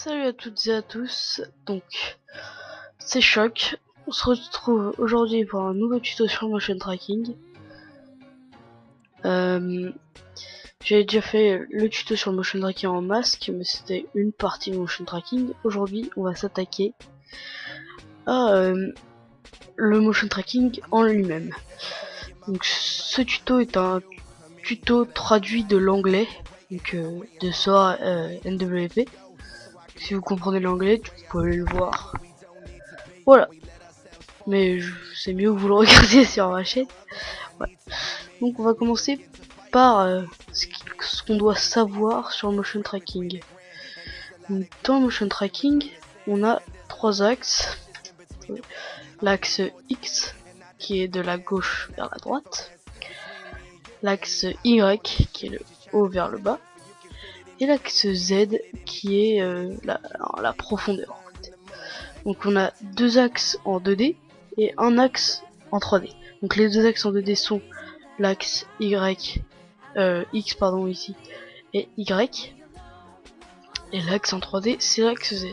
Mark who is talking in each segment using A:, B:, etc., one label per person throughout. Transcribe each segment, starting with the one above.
A: Salut à toutes et à tous, donc c'est Choc, on se retrouve aujourd'hui pour un nouveau tuto sur motion tracking. J'avais déjà fait le tuto sur le motion tracking en masque, mais c'était une partie du motion tracking. Aujourd'hui on va s'attaquer à le motion tracking en lui-même. Donc ce tuto est un tuto traduit de l'anglais, donc de Sora NWP. Si vous comprenez l'anglais, vous pouvez le voir. Voilà. Mais c'est mieux que vous le regardiez sur ma chaîne. Ouais. Donc on va commencer par ce qu'on doit savoir sur le motion tracking. Donc, dans le motion tracking, on a trois axes. L'axe X qui est de la gauche vers la droite. L'axe Y qui est le haut vers le bas. Et l'axe Z qui est la profondeur. En fait. Donc on a deux axes en 2D et un axe en 3D. Donc les deux axes en 2D sont l'axe X pardon ici et Y, et l'axe en 3D c'est l'axe Z.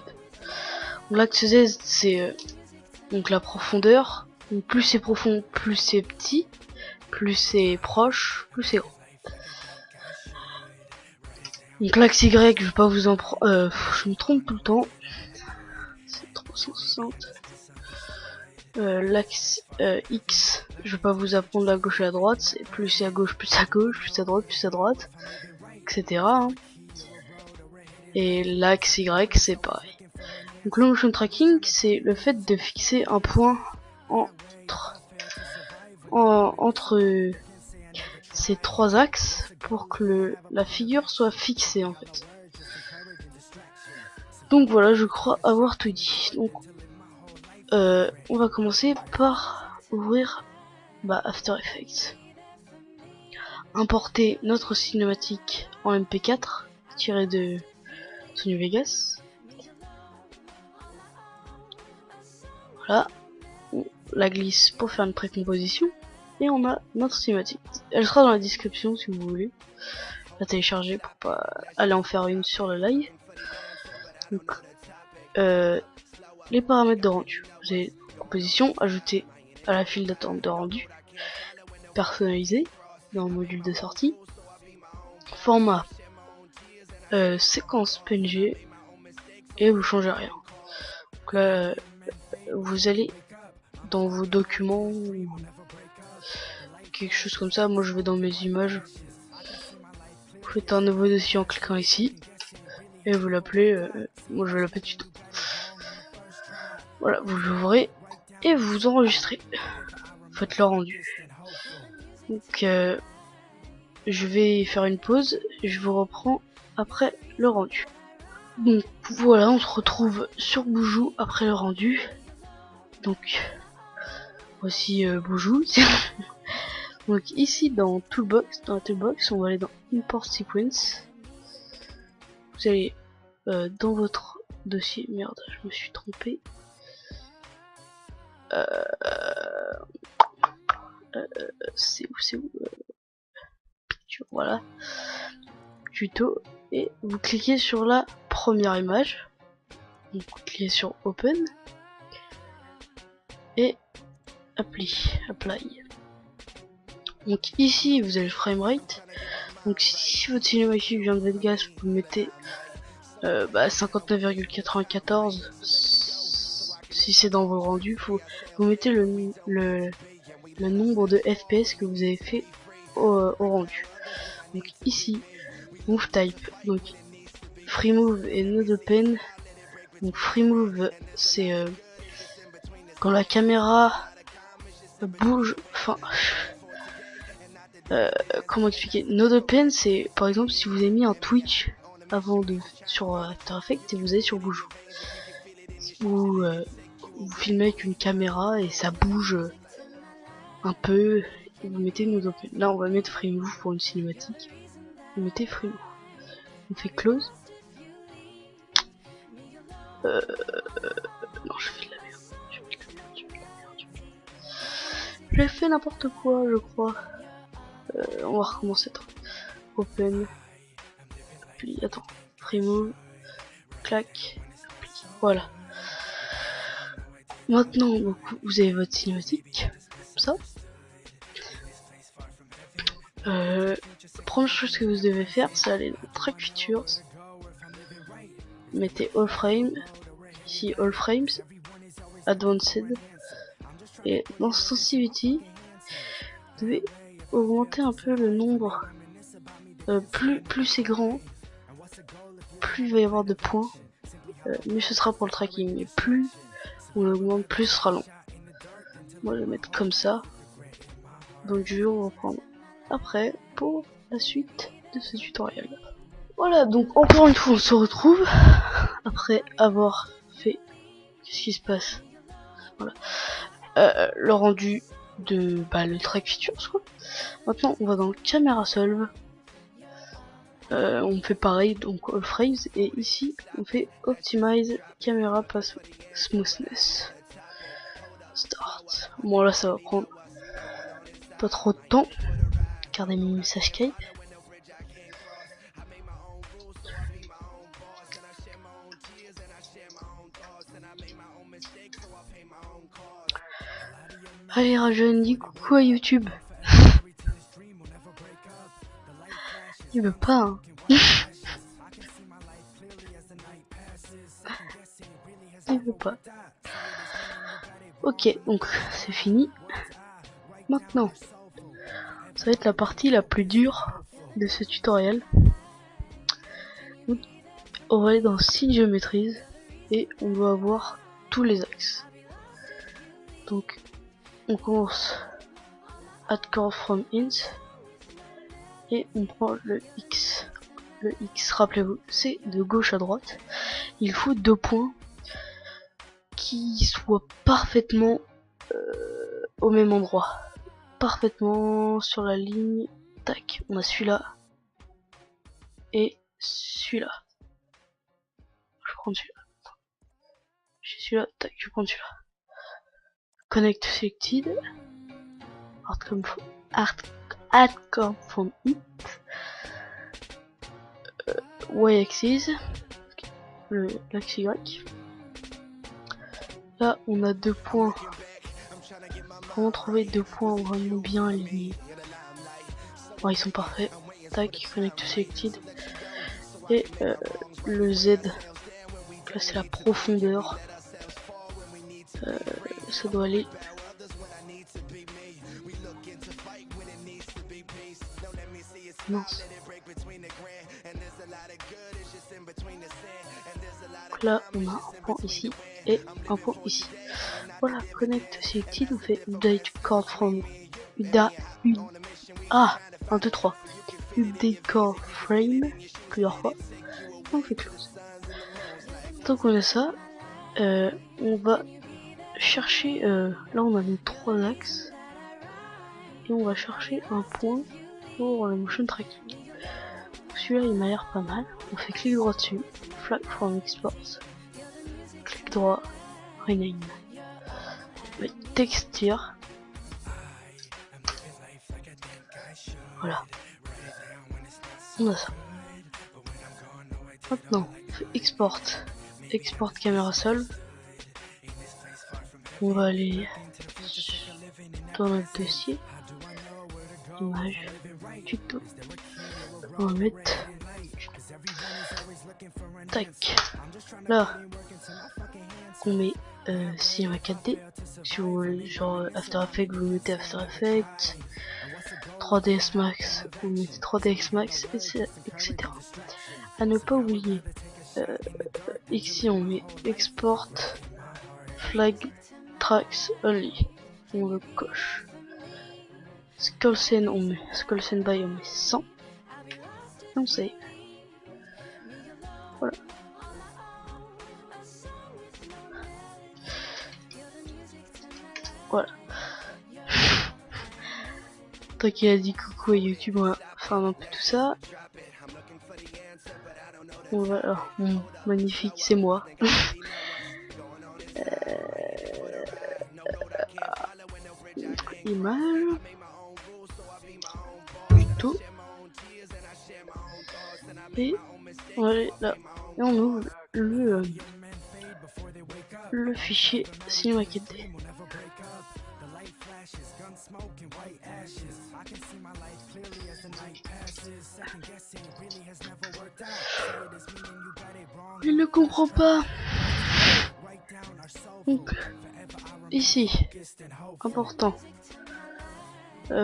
A: L'axe Z c'est donc la profondeur. Donc plus c'est profond, plus c'est petit, plus c'est proche, plus c'est grand. Donc l'axe Y, je vais pas vous en prendre, je me trompe tout le temps. C'est 360. L'axe X, je vais pas vous apprendre la gauche et la droite, c'est plus c'est à gauche, plus à gauche, plus à droite, etc. Hein. Et l'axe Y, c'est pareil. Donc le motion tracking, c'est le fait de fixer un point entre ces trois axes pour que la figure soit fixée en fait. Donc voilà, je crois avoir tout dit. Donc on va commencer par ouvrir After Effects. Importer notre cinématique en MP4 tiré de Sony Vegas. Voilà, on la glisse pour faire une précomposition et on a notre cinématique. Elle sera dans la description si vous voulez la télécharger pour pas aller en faire une sur le live. Donc les paramètres de rendu, vous avez composition, ajouter à la file d'attente de rendu, personnalisé dans le module de sortie, format séquence PNG et vous changez rien. Donc là vous allez dans vos documents ou quelque chose comme ça. Moi je vais dans mes images, vous faites un nouveau dossier en cliquant ici et vous l'appelez moi je vais l'appeler tuto. Voilà, vous l'ouvrez et vous enregistrez, faites le rendu. Donc je vais faire une pause et je vous reprends après le rendu. Donc voilà, on se retrouve sur Boujou après le rendu. Donc voici Boujou. Donc ici dans Toolbox, dans la Toolbox, on va aller dans Import Sequence. Vous allez dans votre dossier, merde, je me suis trompé. C'est où picture, voilà, tuto, et vous cliquez sur la première image. Donc vous cliquez sur Open et Apply. Donc ici vous avez le framerate. Donc si votre cinématique vient de Vegas, vous mettez 59,94. Si c'est dans vos rendus, vous mettez le nombre de FPS que vous avez fait au rendu. Donc ici, move type, donc free move et node open. Donc free move c'est quand la caméra bouge, enfin comment expliquer. Node open c'est par exemple si vous avez mis un Twitch avant sur After Effects et vous allez sur Boujou, où vous filmez avec une caméra et ça bouge un peu et vous mettez node open. Là on va mettre free move pour une cinématique. Vous mettez free move. On fait close. Non, je fais de la merde. J'ai fait n'importe quoi, je crois. On va recommencer. Open. Puis attends. Free move. clac, voilà. Maintenant, donc, vous avez votre cinématique, comme ça. Première chose que vous devez faire, c'est aller dans Track Features, mettez All Frame, ici All Frames, Advanced, et dans Sensitivity, vous devez augmenter un peu le nombre. Plus c'est grand, plus il va y avoir de points, mieux ce sera pour le tracking. Et plus on augmente, plus ce sera long. Moi je vais mettre comme ça. Donc je vais reprendre après pour la suite de ce tutoriel. Voilà, donc encore une fois on se retrouve après avoir fait, qu'est-ce qui se passe, voilà, le rendu de le track features quoi. Maintenant on va dans Camera Solve, on fait pareil, donc All Frames, et ici on fait Optimize Camera Pass Smoothness Start. Bon là ça va prendre pas trop de temps, regardez mes messages Skype. Allez Rajon, dis coucou à YouTube. Il veut pas hein. Il veut pas. Ok, donc c'est fini. Maintenant, ça va être la partie la plus dure de ce tutoriel. Donc, on va aller dans Scene Geometries et on doit avoir tous les axes. Donc, on commence Add Chord from Int et on prend le X. Le X, rappelez-vous, c'est de gauche à droite. Il faut 2 points qui soient parfaitement au même endroit, parfaitement sur la ligne. Tac, on a celui-là et celui-là. Je prends celui-là. J'ai celui-là, tac, je prends celui-là. Connect selected. Add chord from it. Y-axis, l'axe Y. Là, on a 2 points. Comment trouver 2 points vraiment bien alignés? Oh, ils sont parfaits. Tac, connect selected. Et le Z. Donc là, c'est la profondeur. Ça doit aller. Mince. Donc là, on a un point ici et un point ici. Voilà, connect selected, on fait update chord from UDA. 1, 2, 3. Update chord frame, plusieurs fois. On fait close. Donc on a ça. On va chercher. Là, on a nos 3 axes. Et on va chercher un point pour le motion tracking. Celui-là, il m'a l'air pas mal. On fait clic droit dessus. Flag from export. Clic droit. Rename. Texture. Voilà. On a ça. Maintenant, on fait export. Export Camera Solve. On va aller dans notre dossier. Image. Tuto. On va mettre. Tac. Là. On met Cinema 4D. Si vous voulez, genre After Effects, vous mettez After Effects. 3ds Max, vous mettez 3ds Max, etc. À ne pas oublier, ici on met Export Flag Tracks Only, on le coche. Skullsen on met Skullsen by on met 100 et on save. Voilà. Voilà. Tant qu'il a dit coucou à YouTube, on va faire un peu tout ça. Bon, voilà, magnifique, c'est moi. Image. Tuto. Et on va aller là. et on ouvre le fichier Cinema 4D. Il ne comprend pas. Donc, ici, important,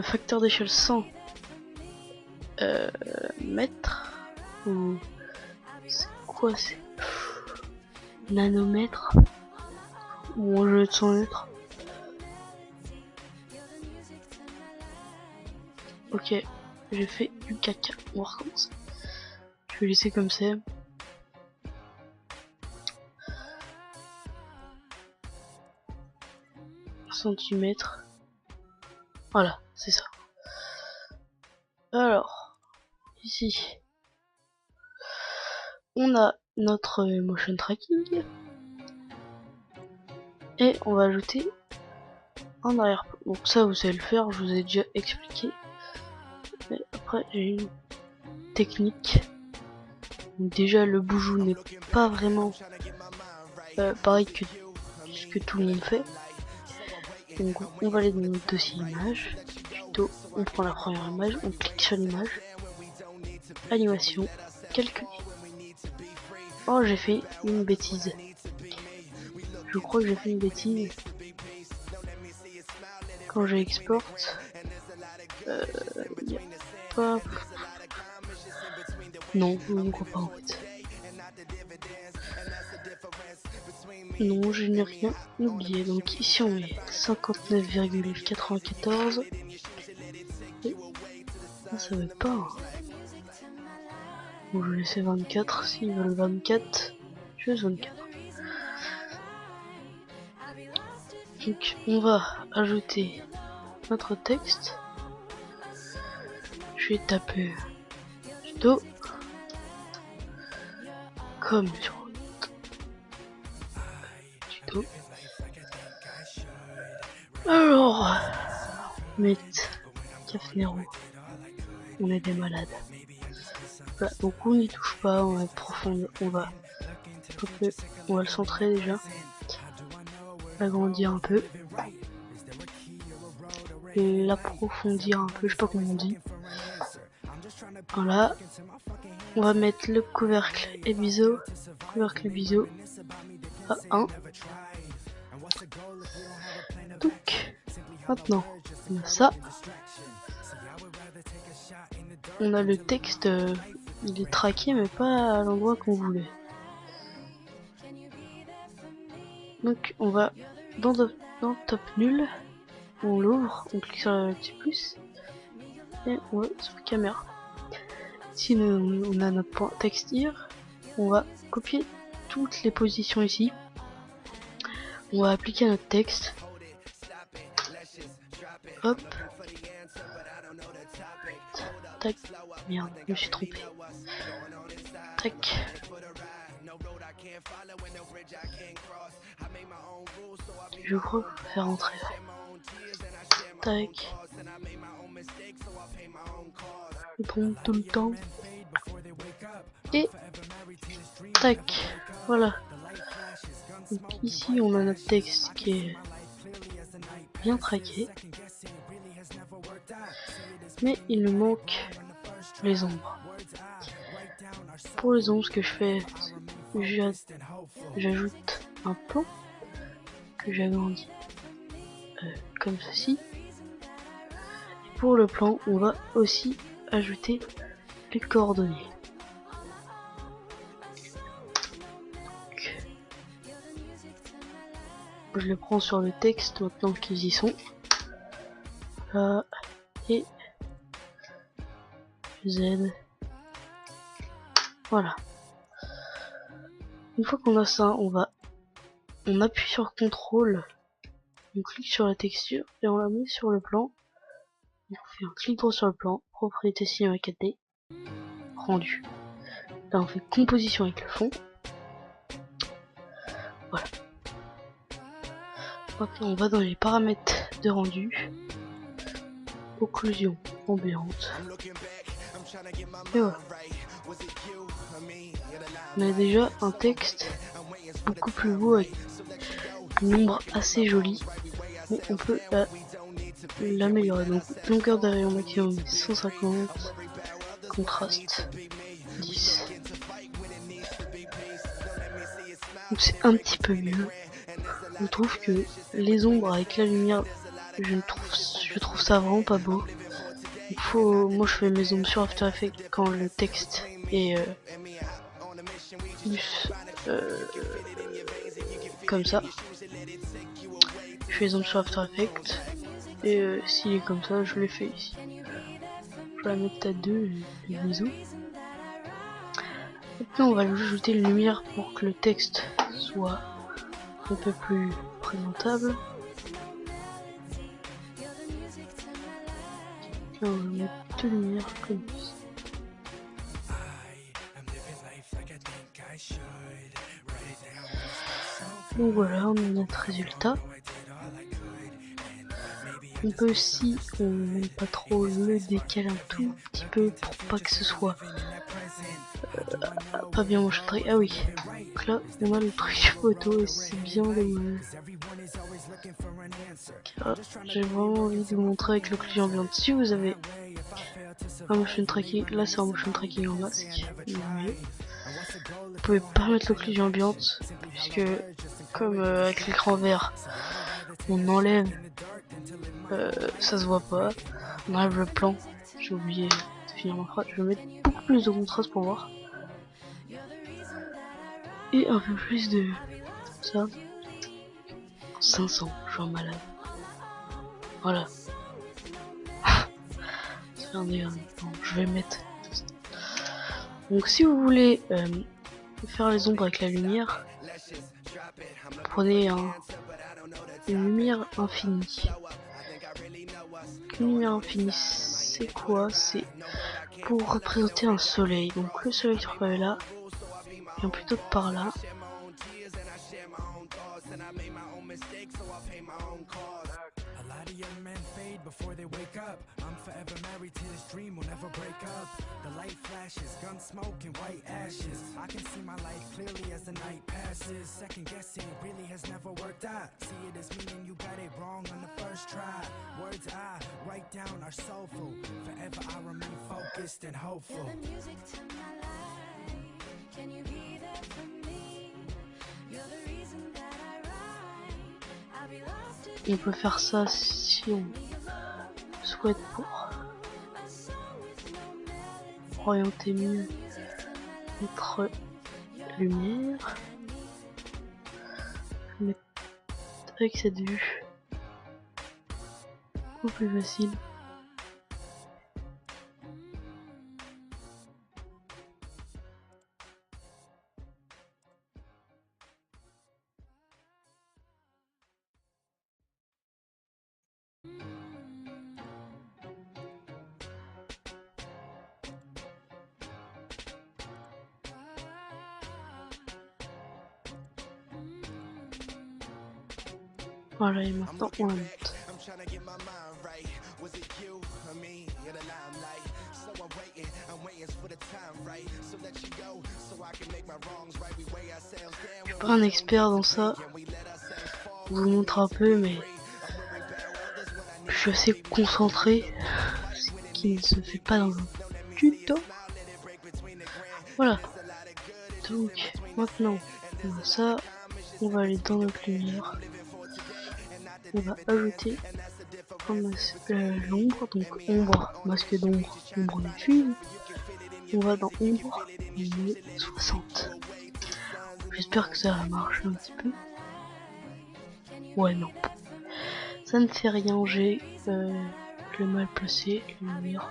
A: facteur d'échelle 100 mètres, ou c'est quoi, c'est nanomètres, ou en jeu de 100 mètres. Ok, j'ai fait du caca, on recommence. Je vais laisser comme c'est. Centimètres. Voilà, c'est ça. Alors, ici, on a notre motion tracking. Et on va ajouter un arrière-plan. Donc ça, vous savez le faire, je vous ai déjà expliqué. Mais après, j'ai une technique. Donc déjà, le boujou n'est pas vraiment pareil que ce que tout le monde fait. Donc on va aller dans notre dossier image, tuto, on prend la première image, on clique sur l'image, animation, calculer. Oh, j'ai fait une bêtise. Je crois que j'ai fait une bêtise. Quand j'exporte, y a pas... Non, je ne crois pas en fait. Non, je n'ai rien oublié. Donc ici on met 59,94. Ça veut pas. Hein. Bon, je vais laisser 24. S'ils veulent 24, je laisse 24. Donc on va ajouter notre texte. Je vais taper tuto comme sur tuto. Alors, mettre Cafnero. On est des malades. Voilà, donc on n'y touche pas, on va profondre, on va le centrer déjà, l'agrandir un peu, et l'approfondir un peu, je sais pas comment on dit. Voilà, on va mettre le couvercle et biseau à 1. Donc, maintenant, on a ça. On a le texte, il est traqué mais pas à l'endroit qu'on voulait. Donc on va dans top nul, on l'ouvre, on clique sur le petit plus et on va sur caméra. Si on a notre point texte here, on va copier toutes les positions ici. On va appliquer notre texte. Hop. Tac. Merde, je me suis trompé. Tac. Je crois faire entrer. Tac. Je trompe tout le temps. Et tac. Voilà. Donc ici on a notre texte qui est bien traqué. Mais il nous manque les ombres. Pour les ombres, ce que je fais, j'ajoute un plan que j'agrandis comme ceci. Et pour le plan, on va aussi ajouter les coordonnées. Donc, je les prends sur le texte maintenant qu'ils y sont. Là, et Z. Voilà. Une fois qu'on a ça, on appuie sur CTRL, on clique sur la texture et on la met sur le plan. On fait un clic droit sur le plan, propriété Cinema 4D, rendu. Là on fait composition avec le fond. Voilà. Maintenant on va dans les paramètres de rendu, occlusion ambiante. Et voilà. On a déjà un texte beaucoup plus beau avec une ombre assez jolie, mais on peut l'améliorer. Donc longueur derrière maximum 150, contraste 10. Donc c'est un petit peu mieux. Je trouve que les ombres avec la lumière, je trouve ça vraiment pas beau. Moi je fais mes ombres sur After Effects quand le texte est plus comme ça. Je fais les ombres sur After Effects et s'il est comme ça, je les fais ici. Je vais la mettre à 2 et bisous. Maintenant on va ajouter une lumière pour que le texte soit un peu plus présentable. Et on va mettre 2 lumières comme ça. Donc voilà, on a notre résultat. On peut aussi, on n'aime pas trop le décaler un tout petit peu pour pas que ce soit pas bien motion tracking. Ah oui, donc là on a le truc photo et c'est bien dommage. J'ai vraiment envie de vous montrer avec l'occlusion ambiante. Si vous avez un motion tracking, là c'est un motion tracking en masque, vous pouvez pas mettre l'occlusion ambiante puisque comme avec l'écran vert on enlève, ça se voit pas, on enlève le plan. J'ai oublié de finir ma phrase, je vais mettre beaucoup plus de contraste pour voir et un peu plus de ça. 500, je suis un malade. Voilà. Je vais mettre. Donc si vous voulez faire les ombres avec la lumière, prenez une lumière infinie. Une lumière infinie, c'est quoi? C'est pour représenter un soleil. Donc le soleil se trouve là, vient plutôt par là. Before they wake up, I'm forever married to this dream, will never break up. The light flashes, gun smoke and white ashes. I can see my life clearly as the night passes. Second guessing really has never worked out. See it as meaning you got it wrong on the first try. Words I write down are soulful. Forever I remain focused and hopeful. You're the music to my life. Can you be there for me? You're the reason that I ride. I'll be lost. On peut faire ça si on souhaite pour orienter mieux notre lumière, mettre avec cette vue beaucoup plus facile. Voilà, et maintenant on la monte. Je suis pas un expert dans ça, je vous montre un peu, mais je suis assez concentré, ce qui ne se fait pas dans un tuto. Voilà, donc maintenant on a ça, on va aller dans notre lumière. On va ajouter l'ombre, donc ombre, masque d'ombre, ombre diffuse. On va dans ombre, on met 60. J'espère que ça va marcher un petit peu. Ouais, non. Ça ne fait rien, j'ai le mal placé, la lumière.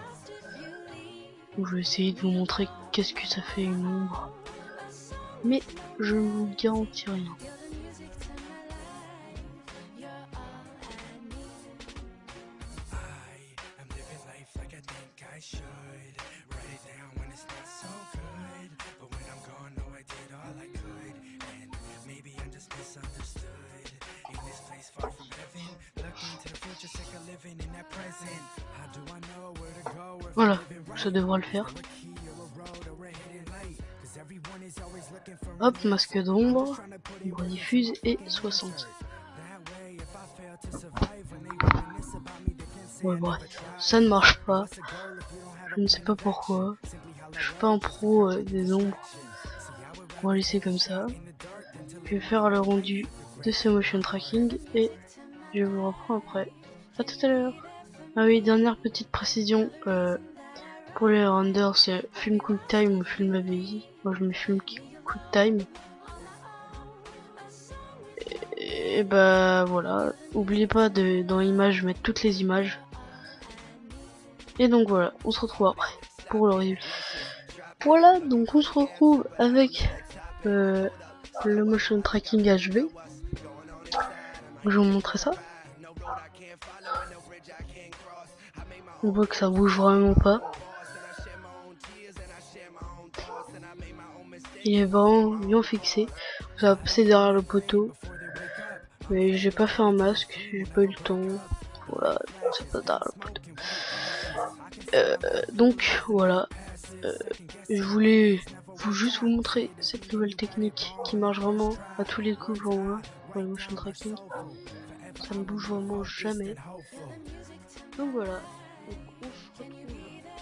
A: Donc je vais essayer de vous montrer qu'est-ce que ça fait une ombre. Mais je ne vous garantis rien. Voilà, ça devrait le faire. Hop, masque d'ombre, ombre diffuse et 60. Ouais, bref, ça ne marche pas. Je ne sais pas pourquoi. Je suis pas un pro des ombres. On va laisser comme ça. Je vais faire le rendu de ce motion tracking et je vous reprends après. À tout à l'heure. Ah oui, dernière petite précision. Pour les renders, c'est film QuickTime ou film AVI. Moi je mets film QuickTime. Et bah voilà. Oubliez pas de dans l'image mettre toutes les images. Et donc voilà, on se retrouve après pour le review. Voilà, donc on se retrouve avec le motion tracking HV. Je vais vous montrer ça. On voit que ça bouge vraiment pas. Il est vraiment bien fixé. Ça va passer derrière le poteau. Mais j'ai pas fait un masque, j'ai pas eu le temps. Voilà, ça passe derrière le poteau. Donc voilà. Je voulais juste vous montrer cette nouvelle technique qui marche vraiment à tous les coups pour moi, pour le motion tracking. Ça ne bouge vraiment jamais. Donc voilà. Donc on se retrouve